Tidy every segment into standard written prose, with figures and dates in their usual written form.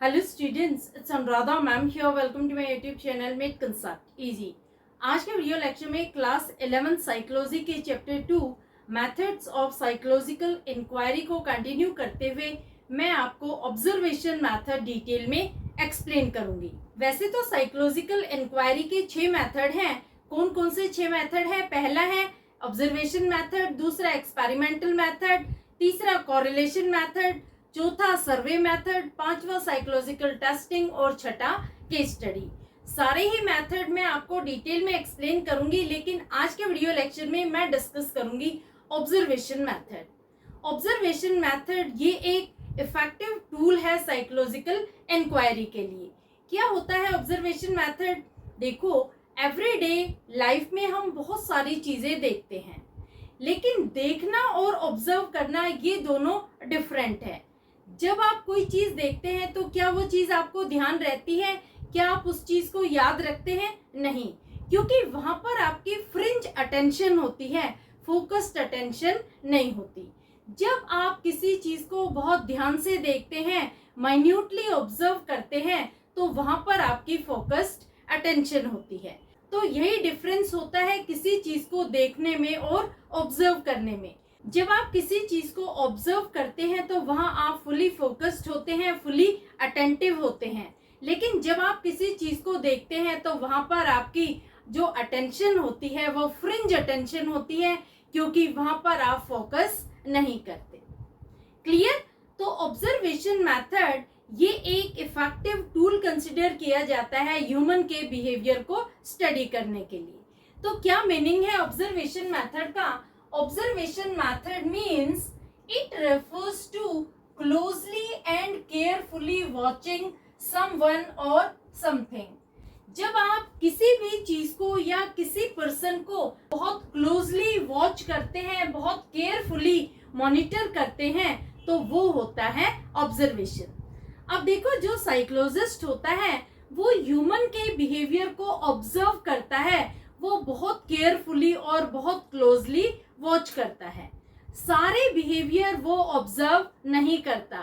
Hello students, it's Anuradha ma'am here. Welcome to my YouTube channel make concept easy. आज के video lecture में class 11 psychology के chapter 2 methods of psychological inquiry को continue करते हुए मैं आपको ऑब्जर्वेशन मेथड डिटेल में एक्सप्लेन करूंगी। वैसे तो साइकोलॉजिकल इंक्वायरी के 6 मेथड हैं। कौन कौन से 6 मेथड है? पहला है ऑब्जर्वेशन मेथड, दूसरा एक्सपेरिमेंटल मेथड, तीसरा कॉरिलेशन मेथड, चौथा सर्वे मेथड, पांचवा साइकोलॉजिकल टेस्टिंग और छठा केस स्टडी। सारे ही मेथड मैं आपको डिटेल में एक्सप्लेन करूंगी, लेकिन आज के वीडियो लेक्चर में मैं डिस्कस करूंगी ऑब्जर्वेशन मेथड। ऑब्जर्वेशन मेथड ये एक इफेक्टिव टूल है साइकोलॉजिकल इंक्वायरी के लिए। क्या होता है ऑब्जर्वेशन मेथड? देखो, एवरीडे लाइफ में हम बहुत सारी चीजें देखते हैं, लेकिन देखना और ऑब्जर्व करना ये दोनों डिफरेंट है। जब आप कोई चीज देखते हैं तो क्या वो चीज आपको ध्यान रहती है? क्या आप उस चीज को याद रखते हैं? नहीं, क्योंकि वहां पर आपकी फ्रिंज अटेंशन होती है, फोकस्ड अटेंशन नहीं होती। जब आप किसी चीज को बहुत ध्यान से देखते हैं, माइन्यूटली ऑब्जर्व करते हैं, तो वहां पर आपकी फोकस्ड अटेंशन होती है। तो यही डिफरेंस होता है किसी चीज को देखने में और ऑब्जर्व करने में। जब आप किसी चीज को ऑब्जर्व करते हैं तो वहां आप फुली फोकस्ड होते हैं, फुली अटेंटिव होते हैं। लेकिन जब आप किसी चीज को देखते हैं तो वहां पर आपकी जो अटेंशन होती है वो फ्रिंज अटेंशन होती है, क्योंकि वहां पर आप फोकस नहीं करते। क्लियर? तो ऑब्जर्वेशन मेथड ये एक इफेक्टिव टूल कंसिडर किया जाता है ह्यूमन के बिहेवियर को स्टडी करने के लिए। तो क्या मीनिंग है ऑब्जर्वेशन मेथड का? Observation method means it refers to closely and carefully watching someone or something। जब आप किसी भी चीज को या किसी पर्सन को बहुत क्लोजली वॉच करते हैं, बहुत केयरफुली मॉनिटर करते हैं, तो वो होता है ऑब्जर्वेशन। अब देखो, जो साइकोलॉजिस्ट होता है वो ह्यूमन के बिहेवियर को ऑब्जर्व करता है, वो बहुत केयरफुली और बहुत क्लोजली वॉच करता है। सारे बिहेवियर वो ऑब्जर्व नहीं करता,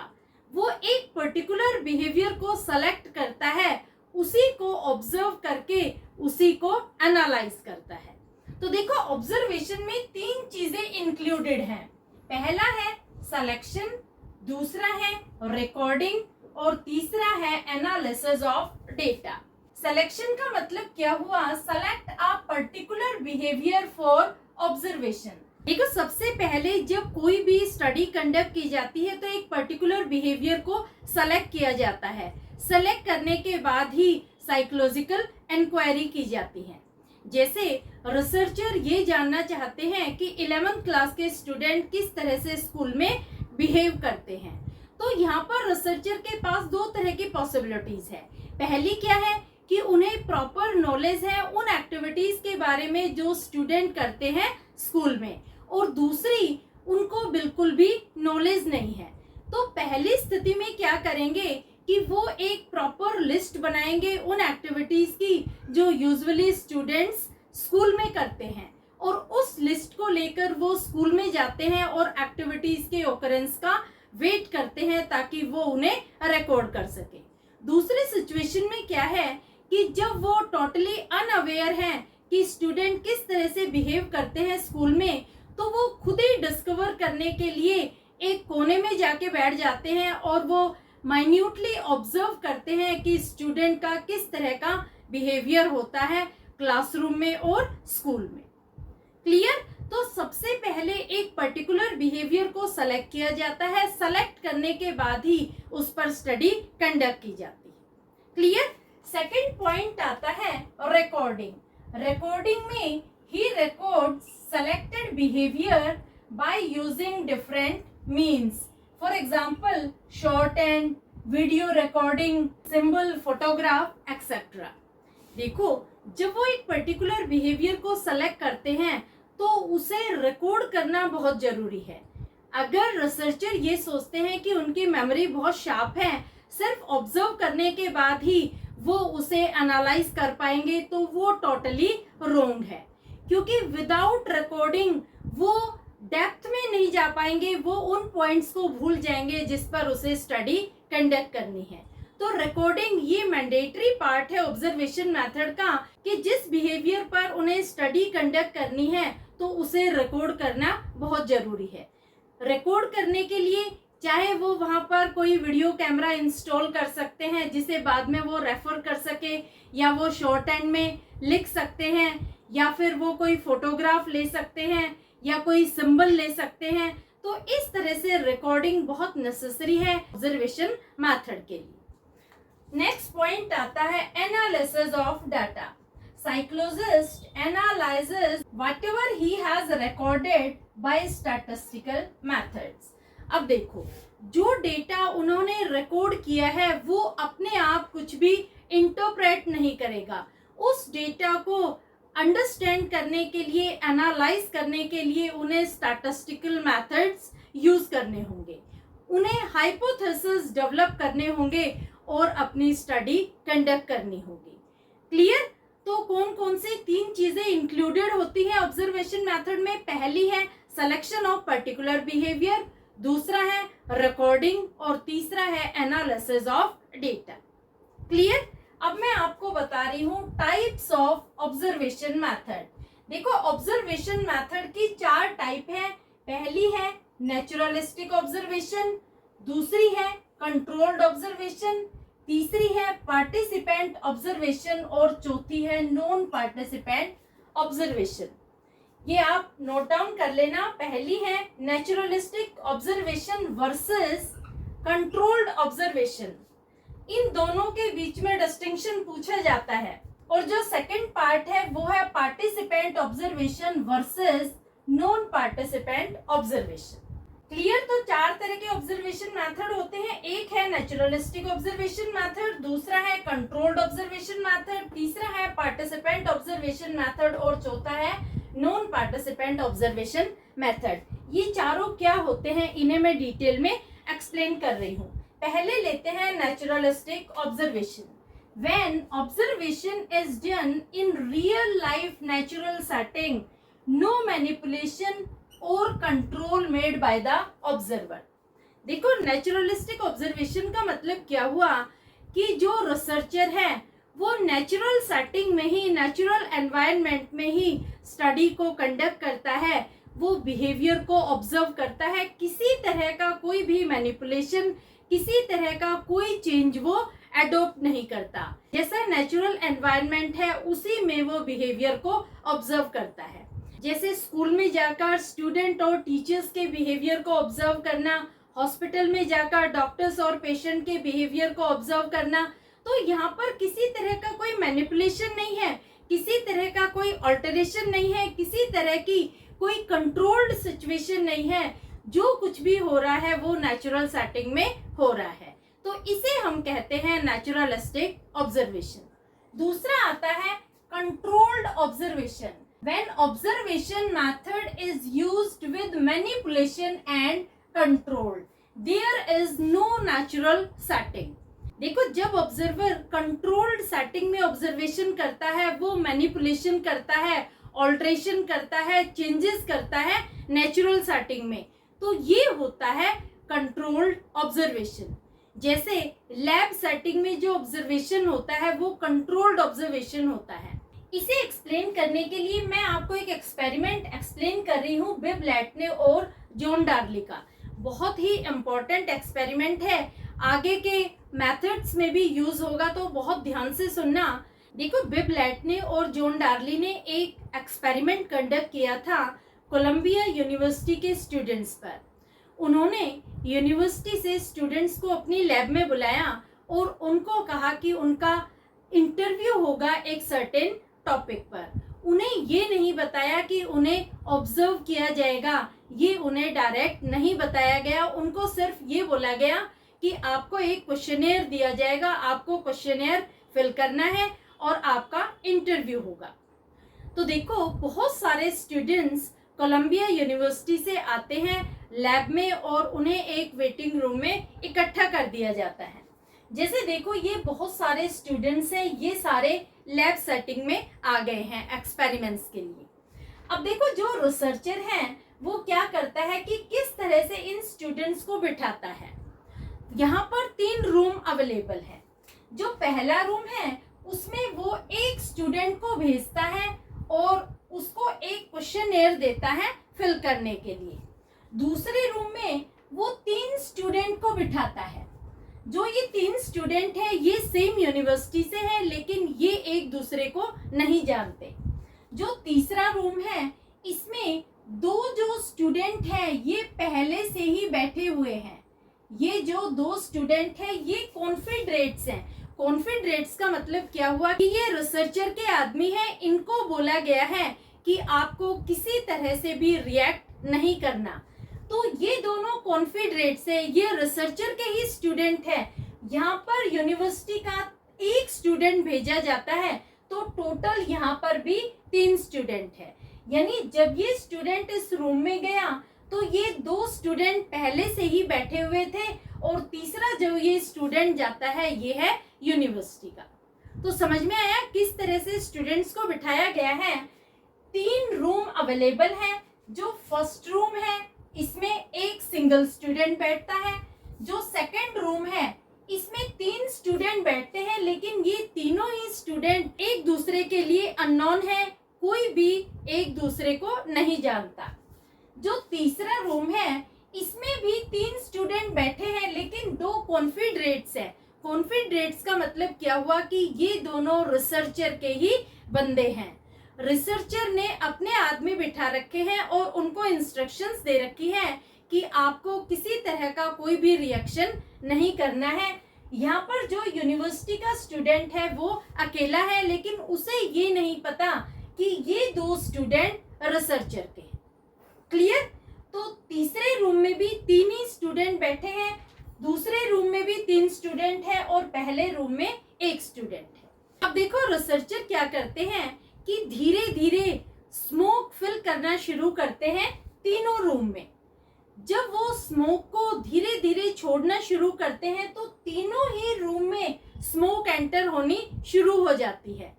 वो एक पर्टिकुलर बिहेवियर को सेलेक्ट करता है, उसी को ऑब्जर्व करके उसी को एनालाइज करता है। तो देखो, ऑब्जर्वेशन में 3 चीजें इंक्लूडेड हैं। पहला है सिलेक्शन, दूसरा है रिकॉर्डिंग और तीसरा है एनालिसिस ऑफ डेटा। सिलेक्शन का मतलब क्या हुआ? Select a particular behaviour for observation. देखो, सबसे पहले जब कोई भी स्टडी कंडक्ट की जाती है तो एक पर्टिकुलर बिहेवियर को सेलेक्ट किया जाता है। सेलेक्ट करने के बाद ही साइकोलॉजिकल इंक्वायरी की जाती है। जैसे रिसर्चर ये जानना चाहते हैं कि 11th क्लास के स्टूडेंट किस तरह से स्कूल में बिहेव करते हैं, तो यहाँ पर रिसर्चर के पास 2 तरह की पॉसिबिलिटीज है। पहली क्या है कि उन्हें प्रॉपर नॉलेज है उन एक्टिविटीज के बारे में जो स्टूडेंट करते हैं स्कूल में, और दूसरी उनको बिल्कुल भी नॉलेज नहीं है। तो पहली स्थिति में क्या करेंगे कि वो एक प्रॉपर लिस्ट बनाएंगे उन एक्टिविटीज की जो यूजुअली स्टूडेंट्स स्कूल में करते हैं, और उस लिस्ट को लेकर वो स्कूल में जाते हैं और एक्टिविटीज के ऑकरेंस का वेट करते हैं ताकि वो उन्हें रिकॉर्ड कर सके। दूसरी सिचुएशन में क्या है कि जब वो टोटली अनअवेयर हैं कि स्टूडेंट किस तरह से बिहेव करते हैं स्कूल में, तो वो खुद ही डिस्कवर करने के लिए एक कोने में जाके बैठ जाते हैं और वो माइन्यूटली ऑब्जर्व करते हैं कि स्टूडेंट का किस तरह का बिहेवियर होता है क्लासरूम में और स्कूल में। क्लियर? तो सबसे पहले एक पर्टिकुलर बिहेवियर को सेलेक्ट किया जाता है, सेलेक्ट करने के बाद ही उस पर स्टडी कंडक्ट की जाती है। क्लियर? सेकंड पॉइंट आता है रिकॉर्डिंग। रिकॉर्डिंग में ही records selected behaviour by using different means. For example short and, video recording, symbol, photograph etcetera. देखो, जब वो एक पर्टिकुलर बिहेवियर को सेलेक्ट करते हैं तो उसे रिकॉर्ड करना बहुत जरूरी है। अगर रिसर्चर ये सोचते हैं कि उनकी मेमोरी बहुत शार्प है, सिर्फ ऑब्जर्व करने के बाद ही वो उसे एनालाइज कर पाएंगे, तो वो टोटली रॉन्ग है, क्योंकि विदाउट रिकॉर्डिंग वो डेप्थ में नहीं जा पाएंगे, वो उन पॉइंट्स को भूल जाएंगे जिस पर उसे स्टडी कंडक्ट करनी है। तो रिकॉर्डिंग ये मैंडेटरी पार्ट है ऑब्जर्वेशन मेथड का कि जिस बिहेवियर पर उन्हें स्टडी कंडक्ट करनी है तो उसे रिकॉर्ड करना बहुत जरूरी है। रिकॉर्ड करने के लिए चाहे वो वहां पर कोई वीडियो कैमरा इंस्टॉल कर सकते हैं जिसे बाद में वो रेफर कर सके, या वो शॉर्ट हैंड में लिख सकते हैं, या फिर वो कोई फोटोग्राफ ले सकते हैं, या कोई सिंबल ले सकते हैं। तो इस तरह से रिकॉर्डिंग बहुत नेसेसरी है ऑब्जर्वेशन मेथड के लिए। नेक्स्ट पॉइंट आता है analysis of data. Psychologist analyzes whatever he has recorded by statistical methods. अब देखो, जो डेटा उन्होंने रिकॉर्ड किया है वो अपने आप कुछ भी इंटरप्रेट नहीं करेगा। उस डेटा को अंडरस्टैंड करने के लिए, एनालाइज करने के लिए उन्हें स्टैटिस्टिकल मेथड्स यूज करने होंगे, उन्हें हाइपोथेसिस डेवलप करने होंगे और अपनी स्टडी कंडक्ट करनी होगी। क्लियर? तो कौन कौन सी 3 चीजें इंक्लूडेड होती हैं ऑब्जर्वेशन मेथड में? पहली है सिलेक्शन ऑफ पर्टिकुलर बिहेवियर, दूसरा है रिकॉर्डिंग और तीसरा है एनालिसिस ऑफ डेटा। क्लियर? अब मैं आपको बता रही हूँ टाइप्स ऑफ ऑब्जर्वेशन मेथड। देखो, ऑब्जर्वेशन मेथड की 4 टाइप है। पहली है नेचुरलिस्टिक ऑब्जर्वेशन, दूसरी है कंट्रोल्ड ऑब्जर्वेशन, तीसरी है पार्टिसिपेंट ऑब्जर्वेशन और चौथी है नॉन पार्टिसिपेंट ऑब्जर्वेशन। ये आप नोट डाउन कर लेना। पहली है naturalistic observation versus controlled observation. इन दोनों के बीच में डिस्टिंक्शन पूछा जाता है। और जो सेकंड पार्ट है वो है participant observation versus non participant observation. Clear? तो 4 तरह के ऑब्जर्वेशन मेथड होते हैं। एक है नेचुरलिस्टिक ऑब्जर्वेशन मेथड, दूसरा है कंट्रोल्ड ऑब्जर्वेशन मेथड, तीसरा है पार्टिसिपेंट ऑब्जर्वेशन मेथड और चौथा है नॉन पार्टिसिपेंट ऑब्जर्वेशन मेथड। ये चारों क्या होते हैं इन्हें मैं डिटेल में एक्सप्लेन कर रही हूँ। पहले लेते हैं naturalistic observation. When observation is done in real life natural setting, no manipulation और control made by the observer. देखो, नेचुरलिस्टिक ऑब्जर्वेशन का मतलब क्या हुआ कि जो रिसर्चर है वो नेचुरल सेटिंग में ही, नेचुरल एनवायरनमेंट में ही स्टडी को कंडक्ट करता है, वो बिहेवियर को ऑब्जर्व करता है। किसी तरह का कोई भी मैनिपुलेशन, किसी तरह का कोई चेंज वो एडॉप्ट नहीं करता। जैसा नेचुरल एनवायरनमेंट है उसी में वो बिहेवियर को ऑब्जर्व करता है। जैसे स्कूल में जाकर स्टूडेंट और टीचर्स के बिहेवियर को ऑब्जर्व करना, हॉस्पिटल में जाकर डॉक्टर्स और पेशेंट के बिहेवियर को ऑब्जर्व करना। तो यहाँ पर किसी तरह का कोई मैनिपुलेशन नहीं है, किसी तरह का कोई अल्टरेशन नहीं है, किसी तरह की कोई कंट्रोल्ड सिचुएशन नहीं है। जो कुछ भी हो रहा है वो नेचुरल सेटिंग में हो रहा है। तो इसे हम कहते हैं नेचुरलिस्टिक ऑब्जर्वेशन। दूसरा आता है controlled observation. When observation method is used with manipulation and control, there is no natural setting. देखो, जब ऑब्जर्वर कंट्रोल्ड सेटिंग में ऑब्जर्वेशन करता है, वो मैनिपुलेशन करता है, ऑल्ट्रेशन करता है, चेंजेस करता है नेचुरल सेटिंग में, तो ये होता है कंट्रोल्ड ऑब्जर्वेशन। जैसे लैब सेटिंग में जो ऑब्जर्वेशन होता है वो कंट्रोल्ड ऑब्जर्वेशन होता है। इसे एक्सप्लेन करने के लिए मैं आपको एक एक्सपेरिमेंट एक्सप्लेन कर रही हूँ बिब लैटने और जॉन डार्ली का। बहुत ही इम्पोर्टेंट एक्सपेरिमेंट है, आगे के मेथड्स में भी यूज होगा, तो बहुत ध्यान से सुनना। देखो, बिब लैटने और जॉन डार्ली ने एक एक्सपेरिमेंट कंडक्ट किया था कोलंबिया यूनिवर्सिटी के स्टूडेंट्स पर। उन्होंने यूनिवर्सिटी से स्टूडेंट्स को अपनी लैब में बुलाया और उनको कहा कि उनका इंटरव्यू होगा एक सर्टेन टॉपिक पर। उन्हें ये नहीं बताया कि उन्हें ऑब्जर्व किया जाएगा, ये उन्हें डायरेक्ट नहीं बताया गया। उनको सिर्फ ये बोला गया कि आपको एक क्वेश्चनेयर दिया जाएगा, आपको क्वेश्चनेयर फिल करना है और आपका इंटरव्यू होगा। तो देखो, बहुत सारे स्टूडेंट्स कोलंबिया यूनिवर्सिटी से आते हैं लैब में और उन्हें एक वेटिंग रूम में इकट्ठा कर दिया जाता है। जैसे देखो, ये बहुत सारे स्टूडेंट्स हैं, ये सारे लैब सेटिंग में आ गए हैं एक्सपेरिमेंट्स के लिए। अब देखो, जो रिसर्चर हैं वो क्या करता है कि किस तरह से इन स्टूडेंट्स को बिठाता है। यहाँ पर 3 रूम अवेलेबल है। जो पहला रूम है उसमें वो एक स्टूडेंट को भेजता है और उसको एक क्वेश्चनेयर देता है फिल करने के लिए। दूसरे रूम में वो 3 स्टूडेंट को बिठाता है। जो ये 3 स्टूडेंट है ये सेम यूनिवर्सिटी से है, लेकिन ये एक दूसरे को नहीं जानते। जो तीसरा रूम है इसमें 2 जो स्टूडेंट है ये पहले से ही बैठे हुए हैं। ये जो 2 स्टूडेंट है ये कॉन्फिडरेट्स हैं। कॉन्फिडरेट्स का मतलब क्या हुआ कि ये रिसर्चर के आदमी हैं। इनको बोला गया है कि आपको किसी तरह से भी रिएक्ट नहीं करना। तो ये दोनों कॉन्फिडरेट्स है, ये रिसर्चर के ही स्टूडेंट है। यहाँ पर यूनिवर्सिटी का एक स्टूडेंट भेजा जाता है, तो टोटल यहाँ पर भी 3 स्टूडेंट है। यानी जब ये स्टूडेंट इस रूम में गया तो ये 2 स्टूडेंट पहले से ही बैठे हुए थे और तीसरा जो ये स्टूडेंट जाता है ये है यूनिवर्सिटी का। तो समझ में आया किस तरह से स्टूडेंट्स को बिठाया गया है। 3 रूम अवेलेबल है। जो फर्स्ट रूम है इसमें एक सिंगल स्टूडेंट बैठता है। जो सेकंड रूम है इसमें 3 स्टूडेंट बैठते हैं, लेकिन ये तीनों ही स्टूडेंट एक दूसरे के लिए अननोन है, कोई भी एक दूसरे को नहीं जानता। जो तीसरा रूम है इसमें भी 3 स्टूडेंट बैठे हैं, लेकिन 2 कॉन्फिडरेट्स हैं। कॉन्फिडरेट्स का मतलब क्या हुआ कि ये दोनों रिसर्चर के ही बंदे हैं। रिसर्चर ने अपने आदमी बिठा रखे हैं और उनको इंस्ट्रक्शंस दे रखी है कि आपको किसी तरह का कोई भी रिएक्शन नहीं करना है। यहाँ पर जो यूनिवर्सिटी का स्टूडेंट है वो अकेला है, लेकिन उसे ये नहीं पता कि ये 2 स्टूडेंट रिसर्चर के हैं। क्लियर? तो तीसरे रूम में भी 3 ही स्टूडेंट बैठे हैं, दूसरे रूम में भी 3 स्टूडेंट है और पहले रूम में 1 स्टूडेंट है। अब देखो रिसर्चर क्या करते हैं कि धीरे धीरे स्मोक फिल करना शुरू करते हैं तीनों रूम में। जब वो स्मोक को धीरे धीरे छोड़ना शुरू करते हैं तो तीनों ही रूम में स्मोक एंटर होनी शुरू हो जाती है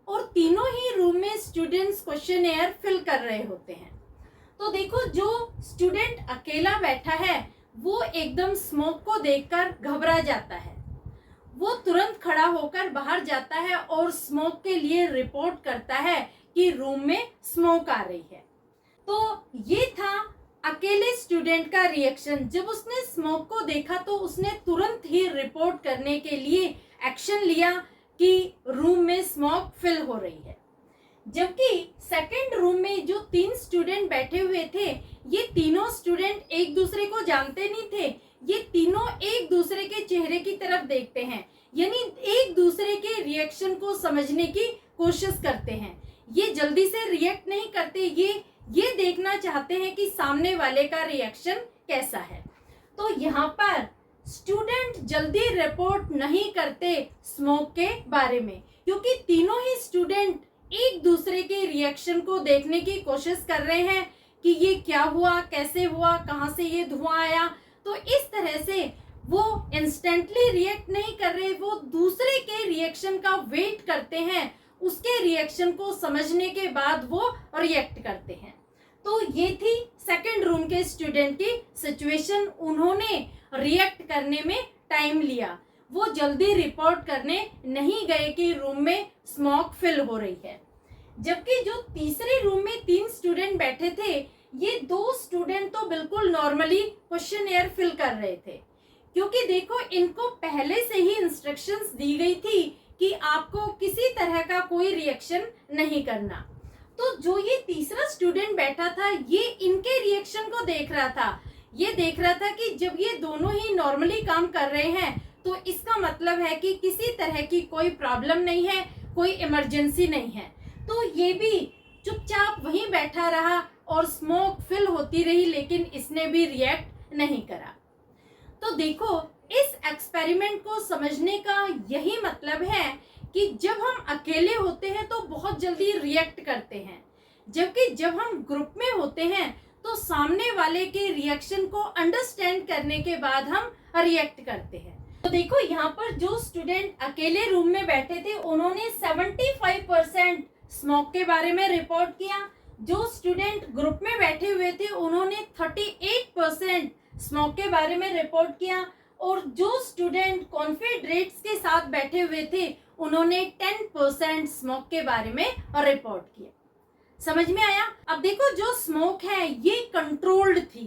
और तीनों ही रूम में स्टूडेंट्स क्वेश्चनेयर फिल कर रहे होते हैं। तो देखो जो स्टूडेंट अकेला बैठा है वो एकदम स्मोक को देखकर घबरा जाता है। वो तुरंत खड़ा होकर बाहर जाता है और स्मोक के लिए रिपोर्ट करता है कि रूम में स्मोक आ रही है। तो ये था अकेले स्टूडेंट का रिएक्शन। जब उसने स्मोक को देखा तो उसने तुरंत ही रिपोर्ट करने के लिए एक्शन लिया कि रूम में स्मोक फिल हो रही है। जबकि सेकंड रूम में जो 3 स्टूडेंट बैठे हुए थे ये तीनों स्टूडेंट एक दूसरे को जानते नहीं थे। ये तीनों एक दूसरे के चेहरे की तरफ देखते हैं, यानी एक दूसरे के रिएक्शन को समझने की कोशिश करते हैं। ये जल्दी से रिएक्ट नहीं करते, ये देखना चाहते हैं कि सामने वाले का रिएक्शन कैसा है। तो यहाँ पर स्टूडेंट जल्दी रिपोर्ट नहीं करते स्मोक के बारे में, क्योंकि तीनों ही स्टूडेंट एक दूसरे के रिएक्शन को देखने की कोशिश कर रहे हैं कि ये क्या हुआ, कैसे हुआ, कहाँ से ये धुआं आया। तो इस तरह से वो इंस्टेंटली रिएक्ट नहीं कर रहे, वो दूसरे के रिएक्शन का वेट करते हैं, उसके रिएक्शन को समझने के बाद वो रिएक्ट करते हैं। तो ये थी सेकंड रूम के स्टूडेंट की सिचुएशन। उन्होंने रिएक्ट करने में टाइम लिया, वो जल्दी रिपोर्ट करने नहीं गए कि रूम में स्मोक फिल हो रही है। जबकि जो तीसरे रूम में 3 स्टूडेंट बैठे थे ये 2 स्टूडेंट तो बिल्कुल नॉर्मली क्वेश्चनेयर फिल कर रहे थे, क्योंकि देखो इनको पहले से ही इंस्ट्रक्शंस दी गई थी कि आपको किसी तरह का कोई रिएक्शन नहीं करना। तो जो ये तीसरा स्टूडेंट बैठा था ये इनके रिएक्शन को देख रहा था। ये देख रहा था कि जब ये दोनों ही नॉर्मली काम कर रहे हैं तो इसका मतलब है कि किसी तरह की कोई प्रॉब्लम नहीं है, कोई इमरजेंसी नहीं है। तो ये भी चुपचाप वहीं बैठा रहा और स्मोक फिल होती रही, लेकिन इसने भी रिएक्ट नहीं करा। तो देखो इस एक्सपेरिमेंट को समझने का यही मतलब है कि जब हम अकेले होते हैं तो बहुत जल्दी रिएक्ट करते हैं, जबकि जब हम ग्रुप में होते हैं तो सामने वाले के रिएक्शन को अंडरस्टैंड करने के बाद हम रिएक्ट करते हैं। तो देखो यहाँ पर जो स्टूडेंट अकेले रूम में बैठे थे उन्होंने 75% स्मोक के बारे में रिपोर्ट किया। जो स्टूडेंट ग्रुप में बैठे हुए थे उन्होंने 38% स्मोक के बारे में रिपोर्ट किया और जो स्टूडेंट कॉन्फिडरेट्स के साथ बैठे हुए थे उन्होंने 10% स्मोक के बारे में रिपोर्ट किया। समझ में आया? अब देखो जो स्मोक है ये कंट्रोल्ड थी,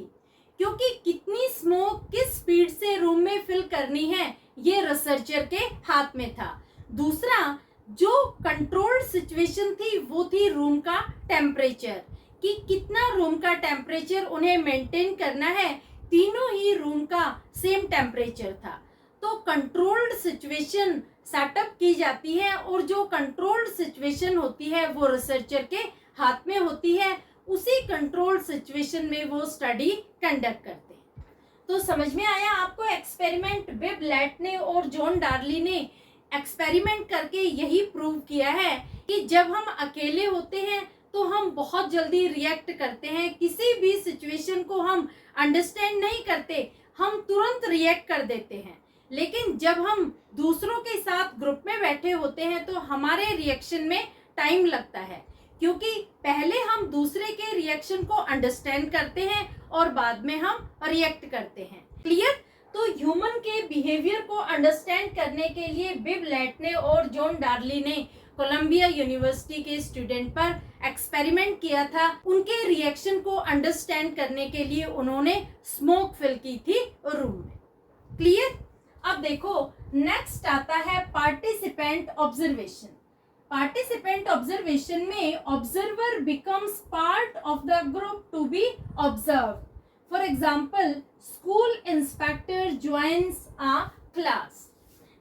क्योंकि कितनी स्मोक किस स्पीड से रूम में फिल करनी है ये रिसर्चर के हाथ में था। दूसरा जो कंट्रोल्ड सिचुएशन थी वो थी रूम का टेम्परेचर, कि कितना रूम का टेम्परेचर उन्हें मेंटेन करना है। तीनों ही रूम का सेम टेम्परेचर था। तो कंट्रोल्ड सिचुएशन सेटअप की जाती है और जो कंट्रोल्ड सिचुएशन होती है वो रिसर्चर के हाथ में होती है। उसी कंट्रोल्ड सिचुएशन में वो स्टडी कंडक्ट करते हैं। तो समझ में आया आपको? एक्सपेरिमेंट बिब लैट ने और जॉन डार्ली ने एक्सपेरिमेंट करके यही प्रूव किया है कि जब हम अकेले होते हैं तो हम बहुत जल्दी रिएक्ट करते हैं। किसी भी सिचुएशन को हम अंडरस्टैंड नहीं करते, हम तुरंत रिएक्ट कर देते हैं। लेकिन जब हम दूसरों के साथ ग्रुप में बैठे होते हैं तो हमारे रिएक्शन में टाइम लगता है, क्योंकि पहले हम दूसरे के रिएक्शन को अंडरस्टैंड करते हैं और बाद में हम रिएक्ट करते हैं। क्लियर? तो ह्यूमन के बिहेवियर को अंडरस्टैंड करने के लिए बिब लैट ने और जॉन डार्ली ने कोलंबिया यूनिवर्सिटी के स्टूडेंट पर एक्सपेरिमेंट किया था। उनके रिएक्शन को अंडरस्टैंड करने के लिए उन्होंने स्मोक फिल की थी रूम में। क्लियर? अब देखो नेक्स्ट आता है पार्टिसिपेंट ऑब्जर्वेशन। पार्टिसिपेंट ऑब्जर्वेशन में observer becomes part of the group to be observe. For example school inspector joins a class.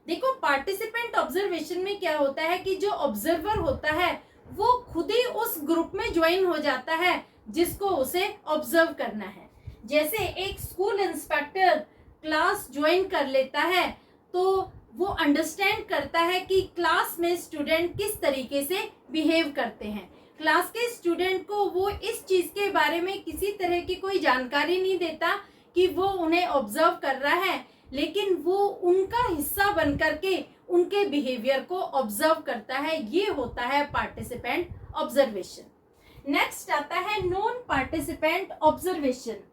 देखो पार्टिसिपेंट ऑब्जर्वेशन में क्या होता है कि जो ऑब्जर्वर होता है वो खुद ही उस ग्रुप में ज्वाइन हो जाता है जिसको उसे ऑब्जर्व करना है। जैसे एक स्कूल इंस्पेक्टर क्लास ज्वाइन कर लेता है तो वो अंडरस्टैंड करता है कि क्लास में स्टूडेंट किस तरीके से बिहेव करते हैं। क्लास के स्टूडेंट को वो इस चीज के बारे में किसी तरह की कोई जानकारी नहीं देता कि वो उन्हें ऑब्जर्व कर रहा है, लेकिन वो उनका हिस्सा बन करके उनके बिहेवियर को ऑब्जर्व करता है। ये होता है पार्टिसिपेंट ऑब्जर्वेशन। नेक्स्ट आता है non participant observation.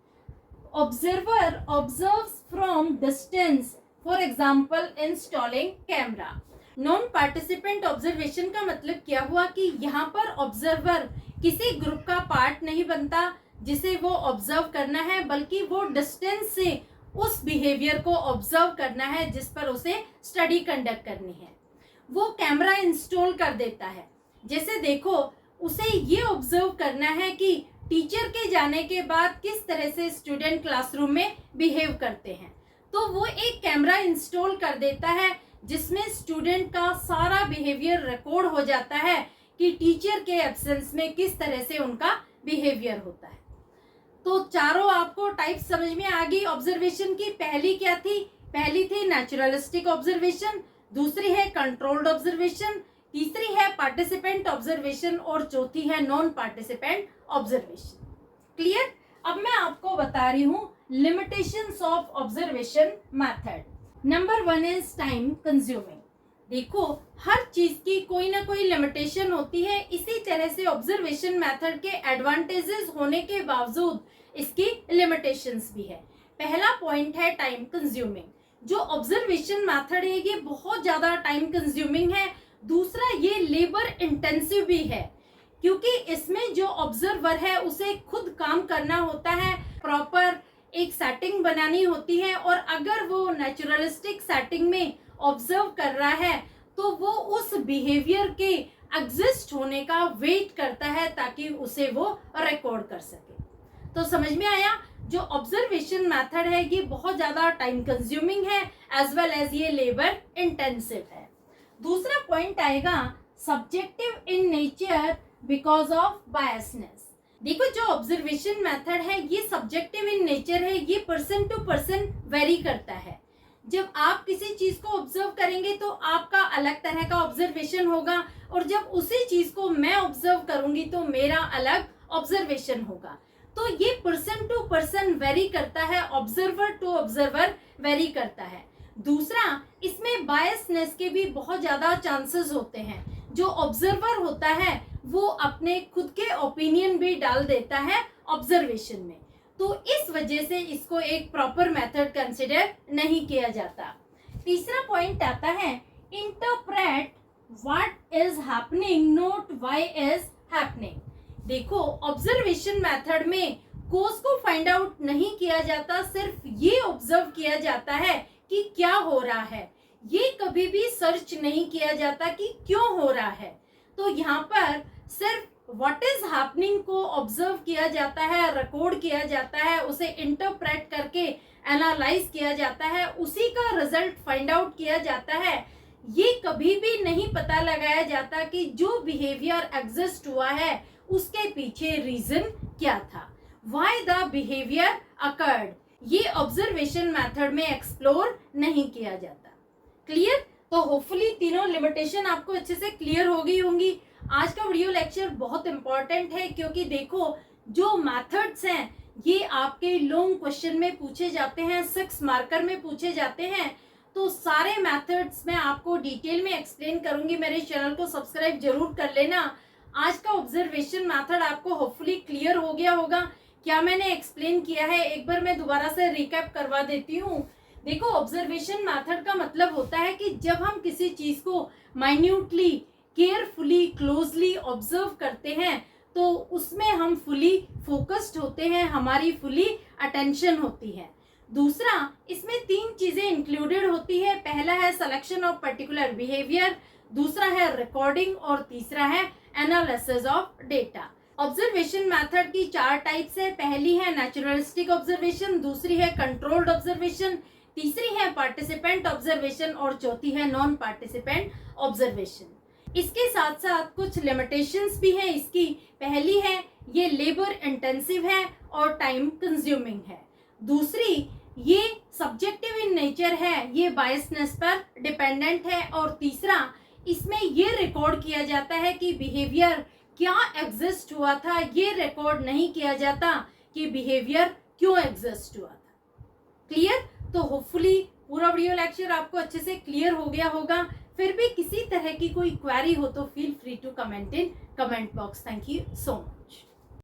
Observer observes from distance, for example installing camera. Non participant observation का मतलब क्या हुआ कि यहाँ पर ऑब्जर्वर किसी ग्रुप का पार्ट नहीं बनता जिसे वो ऑब्जर्व करना है, बल्कि वो डिस्टेंस से उस बिहेवियर को ऑब्जर्व करना है जिस पर उसे स्टडी कंडक्ट करनी है। वो कैमरा इंस्टॉल कर देता है। जैसे देखो उसे ये ऑब्जर्व करना है कि टीचर के जाने के बाद किस तरह से स्टूडेंट क्लासरूम में बिहेव करते हैं, तो वो एक कैमरा इंस्टॉल कर देता है जिसमें स्टूडेंट का सारा बिहेवियर रिकॉर्ड हो जाता है कि टीचर के एब्सेंस में किस तरह से उनका बिहेवियर होता है। तो चारों आपको टाइप समझ में आ गई ऑब्जर्वेशन की। पहली क्या थी? पहली थी नेचुरलिस्टिक ऑब्जर्वेशन, दूसरी है कंट्रोल्ड ऑब्जर्वेशन, तीसरी है पार्टिसिपेंट ऑब्जर्वेशन और चौथी है नॉन पार्टिसिपेंट ऑब्जर्वेशन। क्लियर? अब मैं आपको बता रही हूँ limitations of observation method. Number 1 is time consuming. देखो हर चीज की कोई ना कोई लिमिटेशन होती है, इसी तरह से ऑब्जर्वेशन मेथड के एडवांटेजेस होने के बावजूद इसकी लिमिटेशंस भी है। पहला पॉइंट है टाइम कंज्यूमिंग। जो ऑब्जर्वेशन मेथड है ये बहुत ज्यादा टाइम कंज्यूमिंग है। दूसरा ये लेबर इंटेंसिव भी है, क्योंकि इसमें जो ऑब्जर्वर है उसे खुद काम करना होता है, प्रॉपर एक सेटिंग बनानी होती है, और अगर वो नेचुरलिस्टिक सेटिंग में ऑब्जर्व कर रहा है तो वो उस बिहेवियर के एग्जिस्ट होने का वेट करता है ताकि उसे वो रिकॉर्ड कर सके। तो समझ में आया? जो ऑब्जर्वेशन मेथड है ये बहुत ज्यादा टाइम कंज्यूमिंग है एज वेल एज ये लेबर इंटेंसिव है। दूसरा पॉइंट आएगा subjective in nature because of biasness. देखो जो ऑब्जर्वेशन मेथड है ये सब्जेक्टिव इन नेचर है, ये पर्सन टू पर्सन वेरी करता है। जब आप किसी चीज को ऑब्जर्व करेंगे तो आपका अलग तरह का ऑब्जर्वेशन होगा, और जब उसी चीज को मैं ऑब्जर्व करूंगी तो मेरा अलग ऑब्जर्वेशन होगा। तो ये पर्सन टू पर्सन वेरी करता है, ऑब्जर्वर टू ऑब्जर्वर वेरी करता है। दूसरा इसमें बायसनेस के भी बहुत ज्यादा चांसेस होते हैं। जो ऑब्जर्वर होता है वो अपने खुद के ओपिनियन भी डाल देता है ऑब्जर्वेशन में। तो इस वजह से इसको एक प्रॉपर मेथड कंसिडर नहीं किया जाता। तीसरा पॉइंट आता है interpret what is happening, note why is happening. देखो, ऑब्जर्वेशन मेथड में कोज को फाइंड आउट नहीं किया जाता, सिर्फ ये ऑब्जर्व किया जाता है कि क्या हो रहा है। ये कभी भी सर्च नहीं किया जाता कि क्यों हो रहा है। तो यहाँ पर सिर्फ व्हाट इज हैपनिंग को ऑब्जर्व किया जाता है, रिकॉर्ड किया जाता है, उसे इंटरप्रेट करके एनालाइज किया जाता है, उसी का रिजल्ट फाइंड आउट किया जाता है। ये कभी भी नहीं पता लगाया जाता कि जो बिहेवियर एग्जिस्ट हुआ है उसके पीछे रीजन क्या था, व्हाई द बिहेवियर अकर्ड। ये ऑब्जर्वेशन मेथड में एक्सप्लोर नहीं किया जाता। क्लियर? तो होपफुली तीनों लिमिटेशन आपको अच्छे से क्लियर हो गई होंगी। आज का वीडियो लेक्चर बहुत इंपॉर्टेंट है क्योंकि देखो, जो मेथड्स हैं ये आपके लॉन्ग क्वेश्चन में पूछे जाते हैं, 6 मार्कर में पूछे जाते हैं। तो सारे मेथड्स मैं आपको डिटेल में एक्सप्लेन करूंगी। मेरे चैनल को सब्सक्राइब जरूर कर लेना। आज का ऑब्जर्वेशन मेथड आपको होपफुली क्लियर हो गया होगा। क्या मैंने एक्सप्लेन किया है एक बार मैं दोबारा से रिकैप करवा देती हूँ। देखो, ऑब्जर्वेशन मेथड का मतलब होता है कि जब हम किसी चीज को माइन्यूटली, केयरफुली, क्लोजली ऑब्जर्व करते हैं तो उसमें हम फुली फोकस्ड होते हैं, हमारी फुली अटेंशन होती है। दूसरा, इसमें 3 चीजें इंक्लूडेड होती है। पहला है सिलेक्शन ऑफ पर्टिकुलर बिहेवियर, दूसरा है रिकॉर्डिंग और तीसरा है analysis of data. Observation method की 4 टाइप्स है। पहली है नेचुरलिस्टिक ऑब्जर्वेशन, दूसरी है कंट्रोल्ड ऑब्जर्वेशन, तीसरी है पार्टिसिपेंट ऑब्जर्वेशन और चौथी है नॉन पार्टिसिपेंट ऑब्जर्वेशन। इसके साथ साथ कुछ लिमिटेशंस भी हैं इसकी। पहली है ये लेबर इंटेंसिव है और टाइम कंज्यूमिंग है। दूसरी, ये सब्जेक्टिव इन नेचर है, ये बायसनेस पर डिपेंडेंट है। और तीसरा, इसमें ये रिकॉर्ड किया जाता है कि बिहेवियर क्या एग्जिस्ट हुआ था, ये रिकॉर्ड नहीं किया जाता कि बिहेवियर क्यों एग्जिस्ट हुआ था। क्लियर? तो होपफुली पूरा वीडियो लेक्चर आपको अच्छे से क्लियर हो गया होगा। फिर भी किसी तरह की कोई क्वेरी हो तो feel free to comment in comment box. Thank you so much.